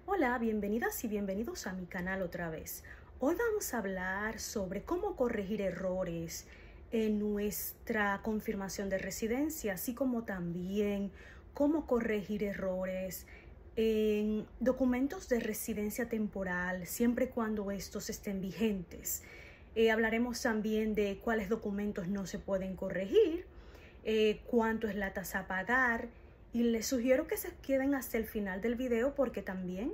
Hola, bienvenidas y bienvenidos a mi canal otra vez. Hoy vamos a hablar sobre cómo corregir errores en nuestra confirmación de residencia, así como también cómo corregir errores en documentos de residencia temporal, siempre y cuando estos estén vigentes. Hablaremos también de cuáles documentos no se pueden corregir, cuánto es la tasa a pagar, y les sugiero que se queden hasta el final del video porque también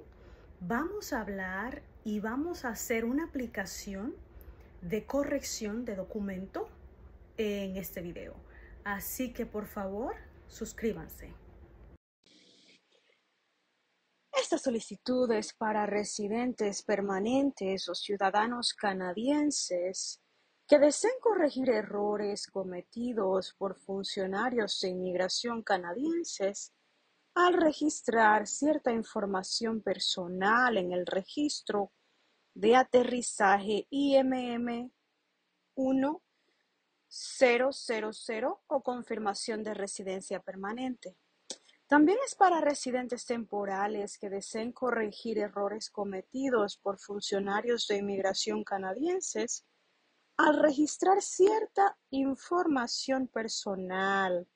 vamos a hablar y vamos a hacer una aplicación de corrección de documento en este video. Así que por favor, suscríbanse. Esta solicitud es para residentes permanentes o ciudadanos canadienses que deseen corregir errores cometidos por funcionarios de inmigración canadienses al registrar cierta información personal en el registro de aterrizaje IMM 1000 o confirmación de residencia permanente. También es para residentes temporales que deseen corregir errores cometidos por funcionarios de inmigración canadienses al registrar cierta información personal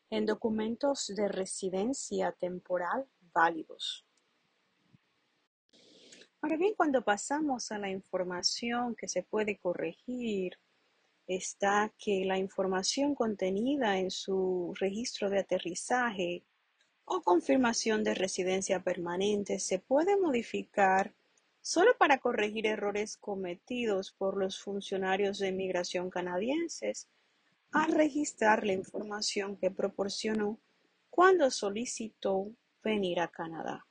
en documentos de residencia temporal válidos. Ahora bien, cuando pasamos a la información que se puede corregir, está que la información contenida en su registro de aterrizaje o confirmación de residencia permanente se puede modificar solo para corregir errores cometidos por los funcionarios de inmigración canadienses al registrar la información que proporcionó cuando solicitó venir a Canadá.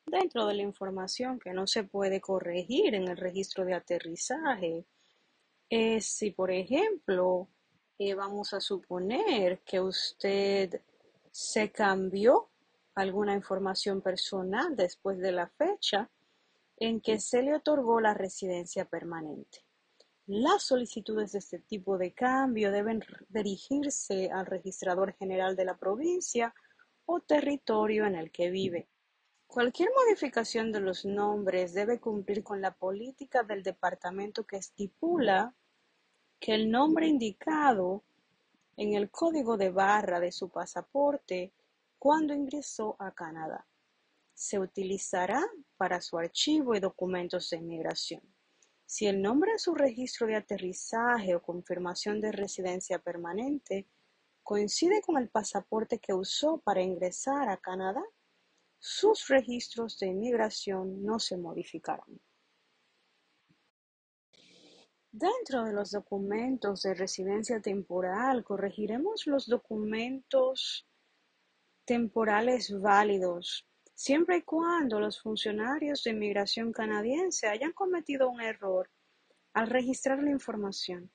Dentro de la información que no se puede corregir en el registro de aterrizaje es si, por ejemplo, vamos a suponer que usted se cambió alguna información personal después de la fecha en que se le otorgó la residencia permanente. Las solicitudes de este tipo de cambio deben dirigirse al registrador general de la provincia o territorio en el que vive. Cualquier modificación de los nombres debe cumplir con la política del departamento que estipula que el nombre indicado en el código de barra de su pasaporte cuando ingresó a Canadá se utilizará para su archivo y documentos de inmigración. Si el nombre en su registro de aterrizaje o confirmación de residencia permanente coincide con el pasaporte que usó para ingresar a Canadá, sus registros de inmigración no se modificarán. Dentro de los documentos de residencia temporal, corregiremos los documentos temporales válidos, siempre y cuando los funcionarios de inmigración canadiense hayan cometido un error al registrar la información.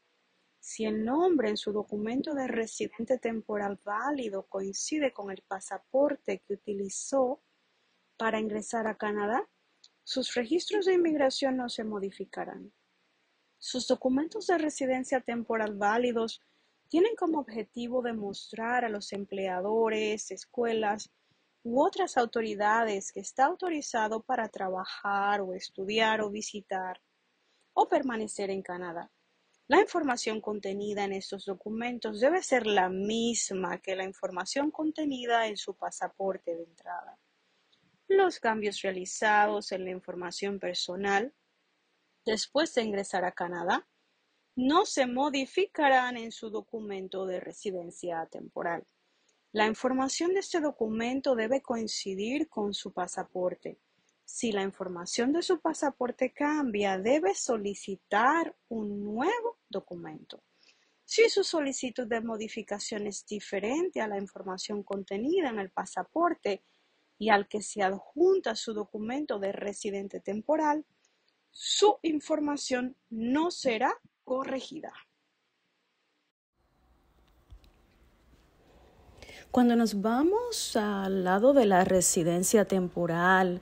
Si el nombre en su documento de residente temporal válido coincide con el pasaporte que utilizó para ingresar a Canadá, sus registros de inmigración no se modificarán. Sus documentos de residencia temporal válidos tienen como objetivo demostrar a los empleadores, escuelas u otras autoridades que está autorizado para trabajar o estudiar o visitar o permanecer en Canadá. La información contenida en estos documentos debe ser la misma que la información contenida en su pasaporte de entrada. Los cambios realizados en la información personal después de ingresar a Canadá no se modificarán en su documento de residencia temporal. La información de este documento debe coincidir con su pasaporte. Si la información de su pasaporte cambia, debe solicitar un nuevo documento. Si su solicitud de modificación es diferente a la información contenida en el pasaporte y al que se adjunta su documento de residente temporal, su información no será corregida. Cuando nos vamos al lado de la residencia temporal,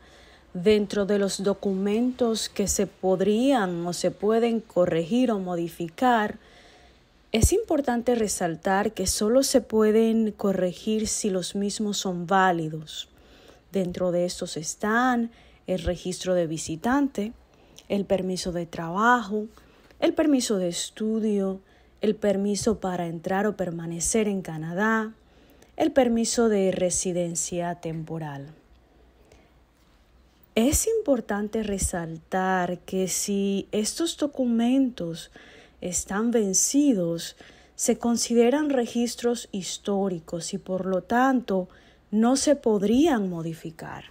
dentro de los documentos que se podrían o se pueden corregir o modificar, es importante resaltar que solo se pueden corregir si los mismos son válidos. Dentro de estos están el registro de visitante, el permiso de trabajo, el permiso de estudio, el permiso para entrar o permanecer en Canadá, el permiso de residencia temporal. Es importante resaltar que si estos documentos están vencidos, se consideran registros históricos y por lo tanto no se podrían modificar.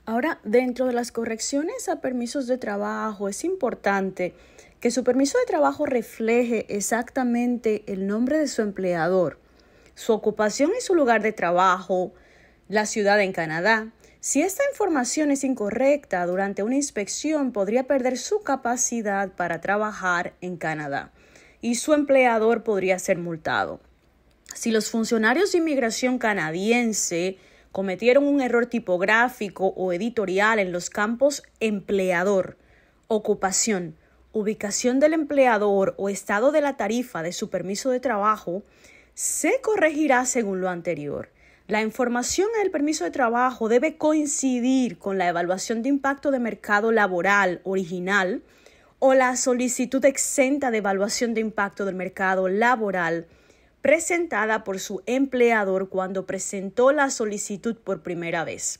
Ahora, dentro de las correcciones a permisos de trabajo, es importante que su permiso de trabajo refleje exactamente el nombre de su empleador, su ocupación y su lugar de trabajo, la ciudad en Canadá. Si esta información es incorrecta durante una inspección, podría perder su capacidad para trabajar en Canadá y su empleador podría ser multado. Si los funcionarios de inmigración canadiense cometieron un error tipográfico o editorial en los campos empleador, ocupación, ubicación del empleador o estado de la tarifa de su permiso de trabajo, se corregirá según lo anterior. La información en el permiso de trabajo debe coincidir con la evaluación de impacto de mercado laboral original o la solicitud exenta de evaluación de impacto del mercado laboral presentada por su empleador cuando presentó la solicitud por primera vez.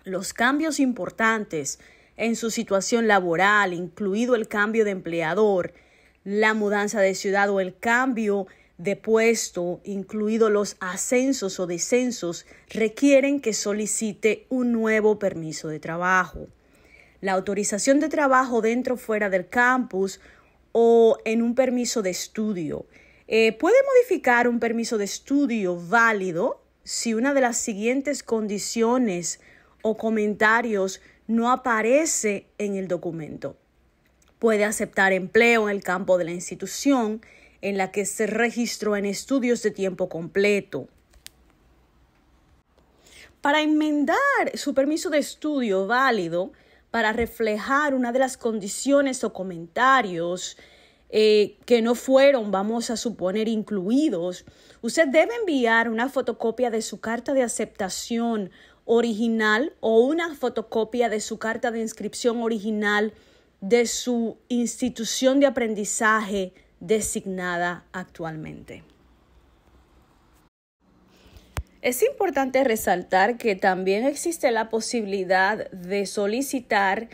Los cambios importantes en su situación laboral, incluido el cambio de empleador, la mudanza de ciudad o el cambio de puesto, incluido los ascensos o descensos, requieren que solicite un nuevo permiso de trabajo. La autorización de trabajo dentro o fuera del campus o en un permiso de estudio. Puede modificar un permiso de estudio válido si una de las siguientes condiciones o comentarios no aparece en el documento. Puede aceptar empleo en el campo de la institución en la que se registró en estudios de tiempo completo. Para enmendar su permiso de estudio válido, para reflejar una de las condiciones o comentarios que no fueron, vamos a suponer, incluidos, usted debe enviar una fotocopia de su carta de aceptación original o una fotocopia de su carta de inscripción original de su institución de aprendizaje designada actualmente. Es importante resaltar que también existe la posibilidad de solicitar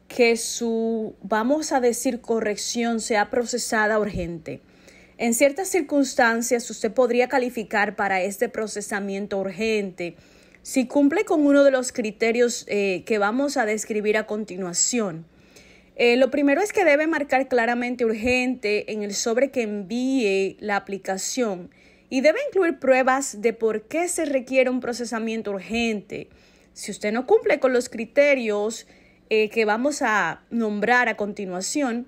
que su, vamos a decir, corrección sea procesada urgente. En ciertas circunstancias, usted podría calificar para este procesamiento urgente si cumple con uno de los criterios que vamos a describir a continuación. Lo primero es que debe marcar claramente urgente en el sobre que envíe la aplicación y debe incluir pruebas de por qué se requiere un procesamiento urgente. Si usted no cumple con los criterios que vamos a nombrar a continuación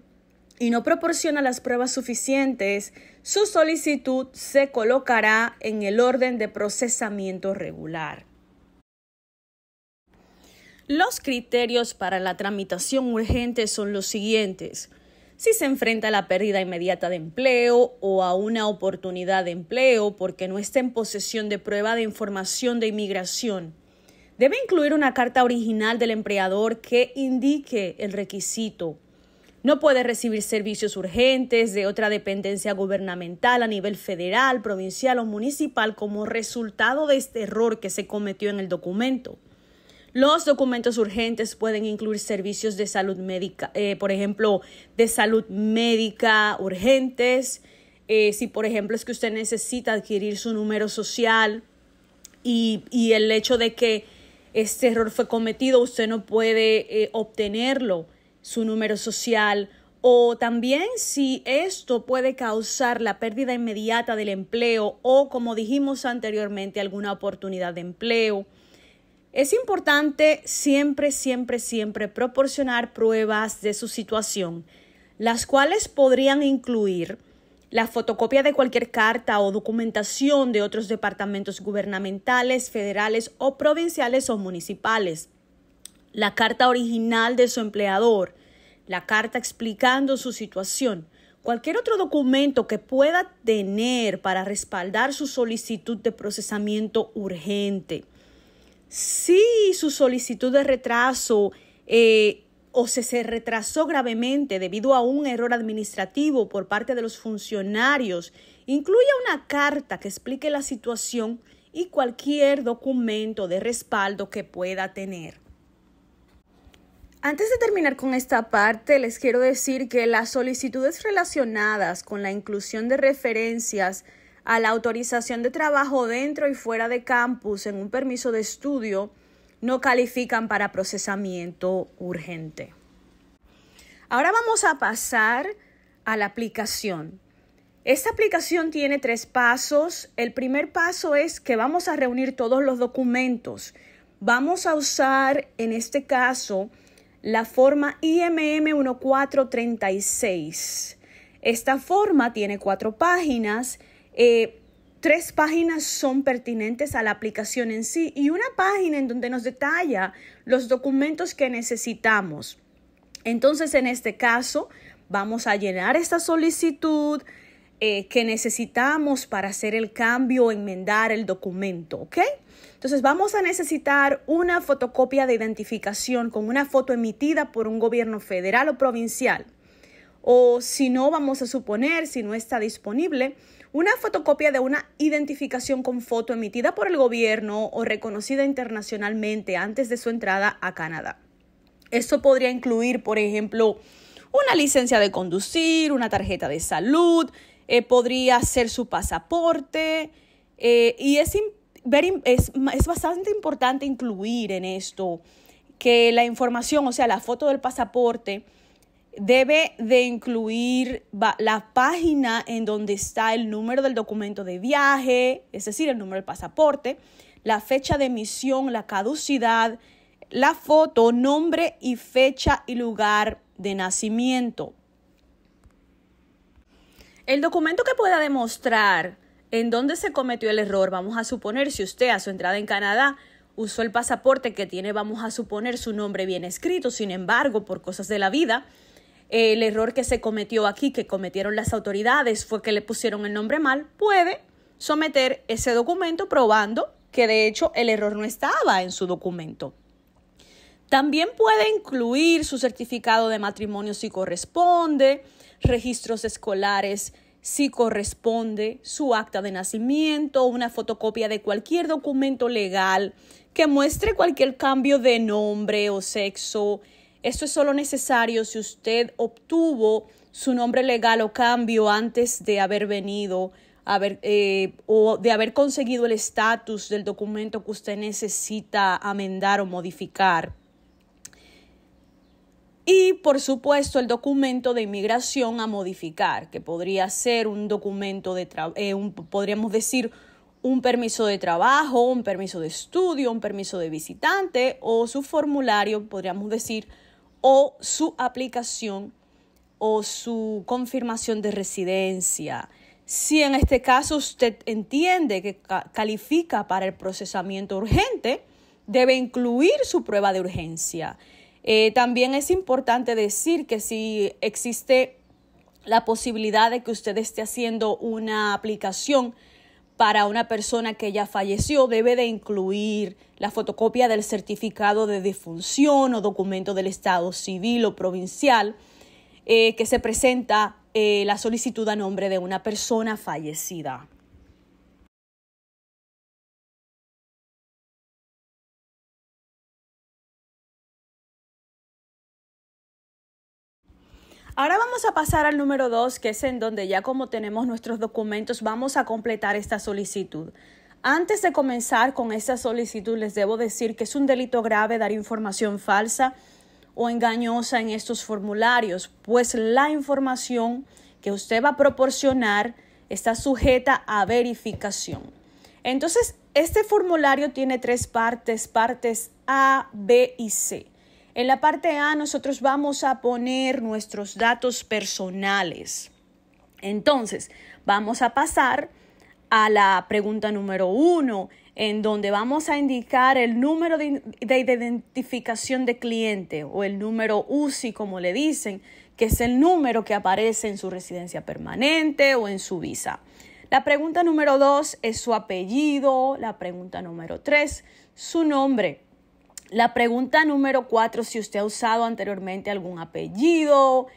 y no proporciona las pruebas suficientes, su solicitud se colocará en el orden de procesamiento regular. Los criterios para la tramitación urgente son los siguientes. Si se enfrenta a la pérdida inmediata de empleo o a una oportunidad de empleo porque no está en posesión de prueba de información de inmigración, debe incluir una carta original del empleador que indique el requisito. No puede recibir servicios urgentes de otra dependencia gubernamental a nivel federal, provincial o municipal como resultado de este error que se cometió en el documento. Los documentos urgentes pueden incluir servicios de salud médica, por ejemplo, de salud médica urgentes. Si, por ejemplo, es que usted necesita adquirir su número social y el hecho de que este error fue cometido, usted no puede obtenerlo, su número social. O también si esto puede causar la pérdida inmediata del empleo o, como dijimos anteriormente, alguna oportunidad de empleo. Es importante siempre proporcionar pruebas de su situación, las cuales podrían incluir la fotocopia de cualquier carta o documentación de otros departamentos gubernamentales, federales o provinciales o municipales, la carta original de su empleador, la carta explicando su situación, cualquier otro documento que pueda tener para respaldar su solicitud de procesamiento urgente. Si su solicitud de retraso o se retrasó gravemente debido a un error administrativo por parte de los funcionarios, incluya una carta que explique la situación y cualquier documento de respaldo que pueda tener. Antes de terminar con esta parte, les quiero decir que las solicitudes relacionadas con la inclusión de referencias a la autorización de trabajo dentro y fuera de campus en un permiso de estudio no califican para procesamiento urgente. Ahora vamos a pasar a la aplicación. Esta aplicación tiene 3 pasos. El primer paso es que vamos a reunir todos los documentos. Vamos a usar, en este caso, la forma IMM 1436. Esta forma tiene 4 páginas. 3 páginas son pertinentes a la aplicación en sí y una página en donde nos detalla los documentos que necesitamos. Entonces, en este caso, vamos a llenar esta solicitud que necesitamos para hacer el cambio o enmendar el documento, ¿ok? Entonces, vamos a necesitar una fotocopia de identificación con una foto emitida por un gobierno federal o provincial. O si no, vamos a suponer, si no está disponible, una fotocopia de una identificación con foto emitida por el gobierno o reconocida internacionalmente antes de su entrada a Canadá. Esto podría incluir, por ejemplo, una licencia de conducir, una tarjeta de salud, podría ser su pasaporte y es bastante importante incluir en esto que la información, o sea, la foto del pasaporte, debe de incluir la página en donde está el número del documento de viaje, es decir, el número del pasaporte, la fecha de emisión, la caducidad, la foto, nombre y fecha y lugar de nacimiento. El documento que pueda demostrar en dónde se cometió el error, vamos a suponer si usted a su entrada en Canadá usó el pasaporte que tiene, vamos a suponer su nombre bien escrito, sin embargo, por cosas de la vida, el error que se cometió aquí, que cometieron las autoridades, fue que le pusieron el nombre mal, puede someter ese documento probando que de hecho el error no estaba en su documento. También puede incluir su certificado de matrimonio si corresponde, registros escolares si corresponde, su acta de nacimiento, una fotocopia de cualquier documento legal que muestre cualquier cambio de nombre o sexo. Esto es solo necesario si usted obtuvo su nombre legal o cambio antes de haber venido o de haber conseguido el estatus del documento que usted necesita amendar o modificar. Y, por supuesto, el documento de inmigración a modificar, que podría ser un documento podríamos decir, un permiso de trabajo, un permiso de estudio, un permiso de visitante o su formulario, podríamos decir, o su aplicación o su confirmación de residencia. Si en este caso usted entiende que califica para el procesamiento urgente, debe incluir su prueba de urgencia. También es importante decir que si existe la posibilidad de que usted esté haciendo una aplicación para una persona que ya falleció, debe de incluir la fotocopia del certificado de defunción o documento del estado civil o provincial que se presenta la solicitud a nombre de una persona fallecida. Ahora vamos a pasar al número 2, que es en donde ya como tenemos nuestros documentos, vamos a completar esta solicitud. Antes de comenzar con esta solicitud, les debo decir que es un delito grave dar información falsa o engañosa en estos formularios, pues la información que usted va a proporcionar está sujeta a verificación. Entonces, este formulario tiene 3 partes, partes A, B y C. En la parte A nosotros vamos a poner nuestros datos personales. Entonces, vamos a pasar a la pregunta número 1, en donde vamos a indicar el número de identificación de cliente o el número UCI, como le dicen, que es el número que aparece en su residencia permanente o en su visa. La pregunta número 2 es su apellido. La pregunta número 3, su nombre. La pregunta número 4, si usted ha usado anteriormente algún apellido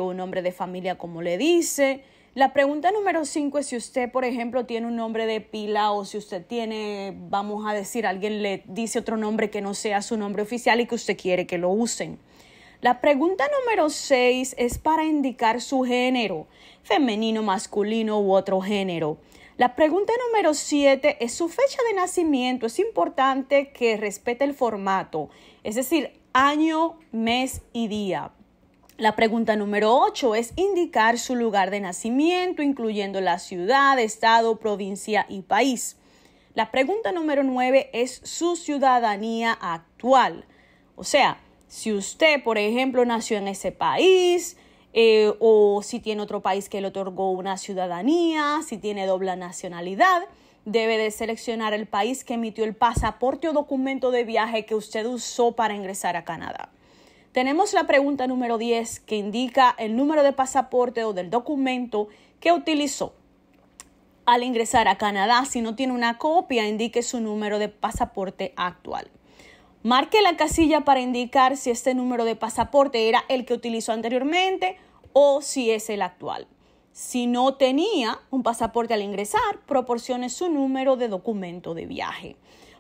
o nombre de familia, como le dice. La pregunta número 5 es si usted, por ejemplo, tiene un nombre de pila o si usted tiene, vamos a decir, alguien le dice otro nombre que no sea su nombre oficial y que usted quiere que lo usen. La pregunta número 6 es para indicar su género, femenino, masculino u otro género. La pregunta número 7 es su fecha de nacimiento. Es importante que respete el formato, es decir, año, mes y día. La pregunta número 8 es indicar su lugar de nacimiento, incluyendo la ciudad, estado, provincia y país. La pregunta número 9 es su ciudadanía actual. O sea, si usted, por ejemplo, nació en ese país o si tiene otro país que le otorgó una ciudadanía, si tiene doble nacionalidad, debe de seleccionar el país que emitió el pasaporte o documento de viaje que usted usó para ingresar a Canadá. Tenemos la pregunta número 10 que indica el número de pasaporte o del documento que utilizó al ingresar a Canadá. Si no tiene una copia, indique su número de pasaporte actual. Marque la casilla para indicar si este número de pasaporte era el que utilizó anteriormente o si es el actual. Si no tenía un pasaporte al ingresar, proporcione su número de documento de viaje.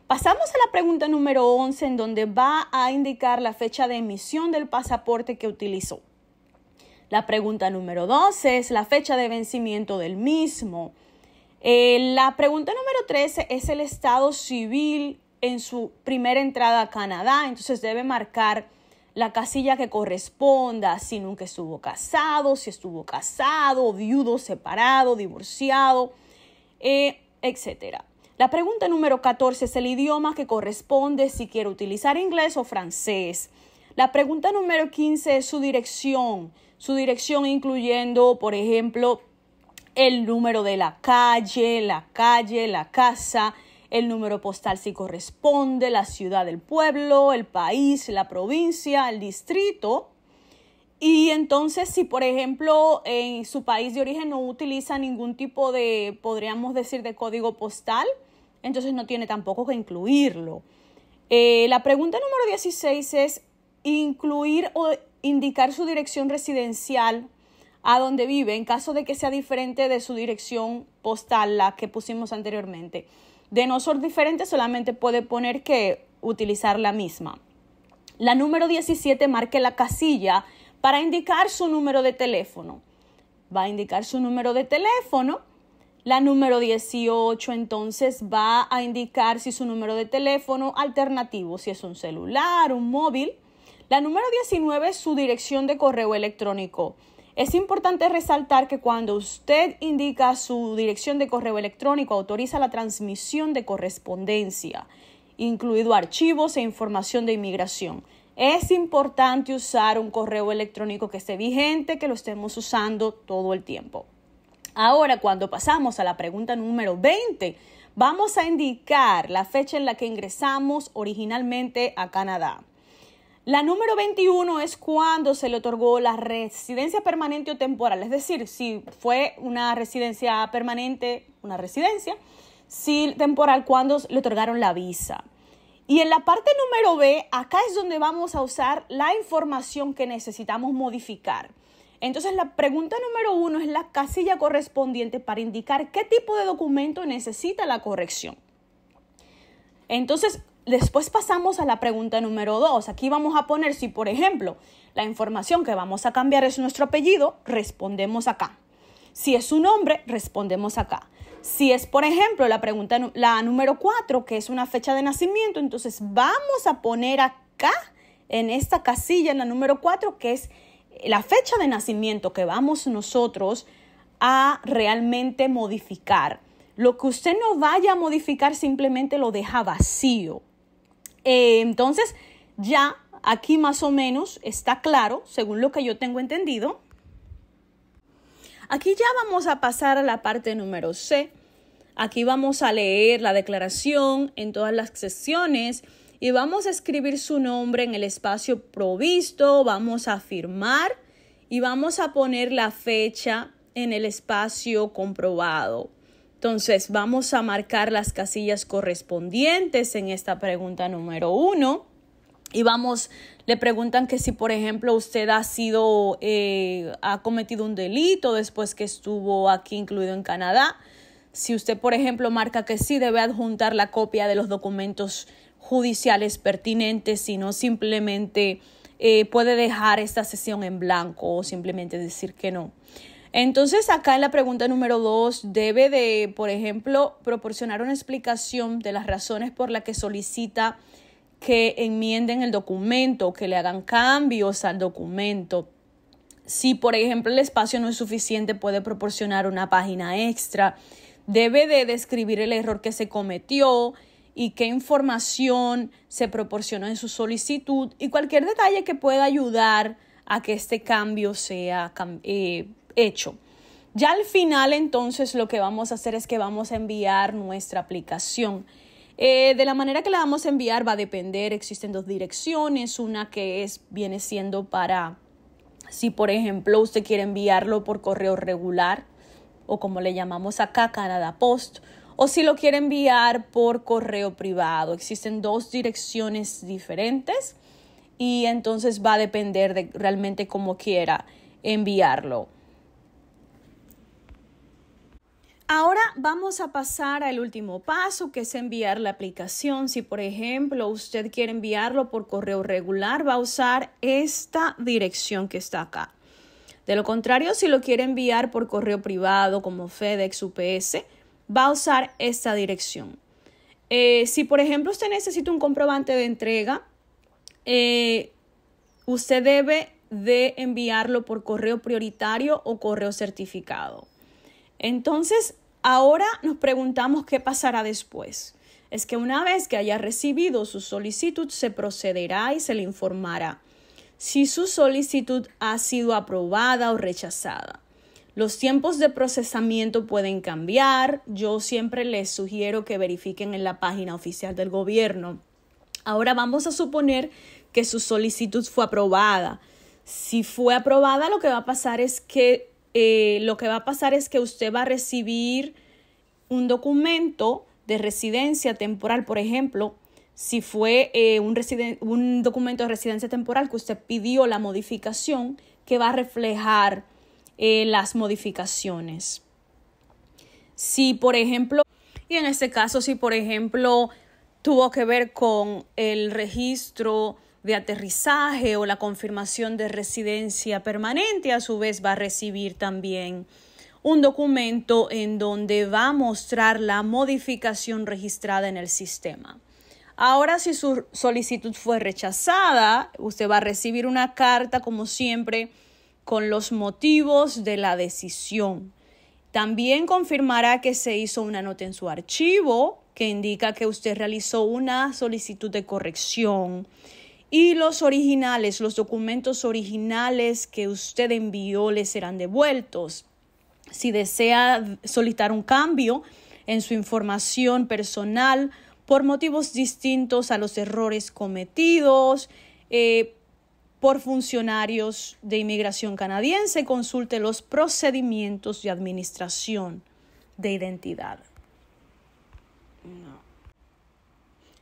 Pasamos a la pregunta número 11, en donde va a indicar la fecha de emisión del pasaporte que utilizó. La pregunta número 12 es la fecha de vencimiento del mismo. La pregunta número 13 es el estado civil en su primera entrada a Canadá. Entonces debe marcar la casilla que corresponda, si nunca estuvo casado, si estuvo casado, viudo, separado, divorciado, etcétera. La pregunta número 14 es el idioma que corresponde, si quiere utilizar inglés o francés. La pregunta número 15 es su dirección incluyendo, por ejemplo, el número de la calle, la casa, el número postal si corresponde, la ciudad, el pueblo, el país, la provincia, el distrito. Y entonces, si por ejemplo en su país de origen no utiliza ningún tipo de, podríamos decir, de código postal, entonces no tiene tampoco que incluirlo. La pregunta número 16 es incluir o indicar su dirección residencial a donde vive en caso de que sea diferente de su dirección postal, la que pusimos anteriormente. De no ser diferente, solamente puede poner que utilizar la misma. La número 17, marque la casilla para indicar su número de teléfono. Va a indicar su número de teléfono. La número 18 entonces va a indicar si su número de teléfono alternativo, si es un celular, un móvil. La número 19 es su dirección de correo electrónico. Es importante resaltar que cuando usted indica su dirección de correo electrónico, autoriza la transmisión de correspondencia, incluido archivos e información de inmigración. Es importante usar un correo electrónico que esté vigente, que lo estemos usando todo el tiempo. Ahora, cuando pasamos a la pregunta número 20, vamos a indicar la fecha en la que ingresamos originalmente a Canadá. La número 21 es cuando se le otorgó la residencia permanente o temporal, es decir, si fue una residencia permanente, una residencia, si temporal, cuando le otorgaron la visa. Y en la parte número B, acá es donde vamos a usar la información que necesitamos modificar. Entonces, la pregunta número 1 es la casilla correspondiente para indicar qué tipo de documento necesita la corrección. Entonces, después pasamos a la pregunta número 2. Aquí vamos a poner si, por ejemplo, la información que vamos a cambiar es nuestro apellido, respondemos acá. Si es su nombre, respondemos acá. Si es, por ejemplo, la número 4, que es una fecha de nacimiento, entonces vamos a poner acá, en esta casilla, en la número 4, que es la fecha de nacimiento que vamos nosotros a realmente modificar. Lo que usted no vaya a modificar simplemente lo deja vacío. Entonces, ya aquí más o menos está claro, según lo que yo tengo entendido. Aquí ya vamos a pasar a la parte número C. Aquí vamos a leer la declaración en todas las secciones y vamos a escribir su nombre en el espacio provisto, vamos a firmar y vamos a poner la fecha en el espacio comprobado. Entonces vamos a marcar las casillas correspondientes en esta pregunta número 1 y le preguntan que si por ejemplo usted ha cometido un delito después que estuvo aquí incluido en Canadá. Si usted por ejemplo marca que sí, debe adjuntar la copia de los documentos judiciales pertinentes, si no simplemente puede dejar esta sesión en blanco o simplemente decir que no. Entonces acá en la pregunta número 2 debe de, por ejemplo, proporcionar una explicación de las razones por las que solicita que enmienden el documento, que le hagan cambios al documento. Si, por ejemplo, el espacio no es suficiente, puede proporcionar una página extra. Debe de describir el error que se cometió y qué información se proporcionó en su solicitud y cualquier detalle que pueda ayudar a que este cambio sea hecho. Ya al final, entonces, lo que vamos a hacer es que vamos a enviar nuestra aplicación. De la manera que la vamos a enviar va a depender. Existen 2 direcciones. Una que viene siendo para, si por ejemplo usted quiere enviarlo por correo regular o como le llamamos acá, Canada Post, o si lo quiere enviar por correo privado. Existen 2 direcciones diferentes y entonces va a depender de realmente cómo quiera enviarlo. Ahora vamos a pasar al último paso, que es enviar la aplicación. Si, por ejemplo, usted quiere enviarlo por correo regular, va a usar esta dirección que está acá. De lo contrario, si lo quiere enviar por correo privado como FedEx, UPS, va a usar esta dirección. Si, por ejemplo, usted necesita un comprobante de entrega, usted debe de enviarlo por correo prioritario o correo certificado. Entonces, ahora nos preguntamos qué pasará después. Es que una vez que haya recibido su solicitud, se procederá y se le informará si su solicitud ha sido aprobada o rechazada. Los tiempos de procesamiento pueden cambiar. Yo siempre les sugiero que verifiquen en la página oficial del gobierno. Ahora vamos a suponer que su solicitud fue aprobada. Si fue aprobada, lo que va a pasar es que usted va a recibir un documento de residencia temporal. Por ejemplo, si fue un documento de residencia temporal que usted pidió la modificación, que va a reflejar las modificaciones. Si, por ejemplo, tuvo que ver con el registro de aterrizaje o la confirmación de residencia permanente, a su vez va a recibir también un documento en donde va a mostrar la modificación registrada en el sistema. Ahora, si su solicitud fue rechazada, usted va a recibir una carta, como siempre, con los motivos de la decisión. También confirmará que se hizo una nota en su archivo que indica que usted realizó una solicitud de corrección. Y los documentos originales que usted envió le serán devueltos. Si desea solicitar un cambio en su información personal por motivos distintos a los errores cometidos por funcionarios de inmigración canadiense, consulte los procedimientos de administración de identidad.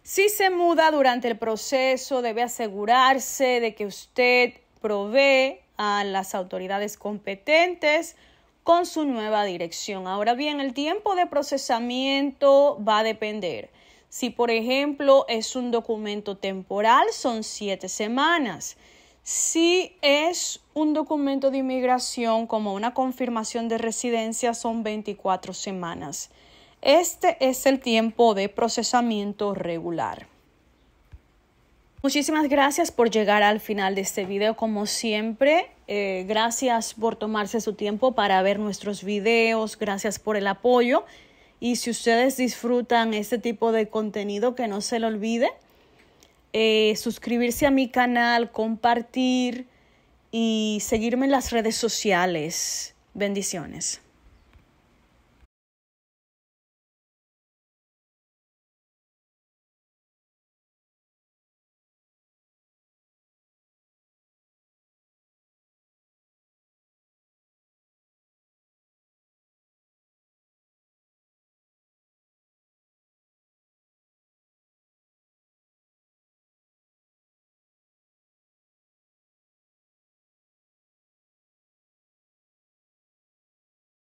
Si se muda durante el proceso, debe asegurarse de que usted provee a las autoridades competentes con su nueva dirección. Ahora bien, el tiempo de procesamiento va a depender. Si, por ejemplo, es un documento temporal, son 7 semanas. Si es un documento de inmigración como una confirmación de residencia, son 24 semanas. Este es el tiempo de procesamiento regular. Muchísimas gracias por llegar al final de este video. Como siempre, gracias por tomarse su tiempo para ver nuestros videos. Gracias por el apoyo. Y si ustedes disfrutan este tipo de contenido, que no se le olvide suscribirse a mi canal, compartir y seguirme en las redes sociales. Bendiciones.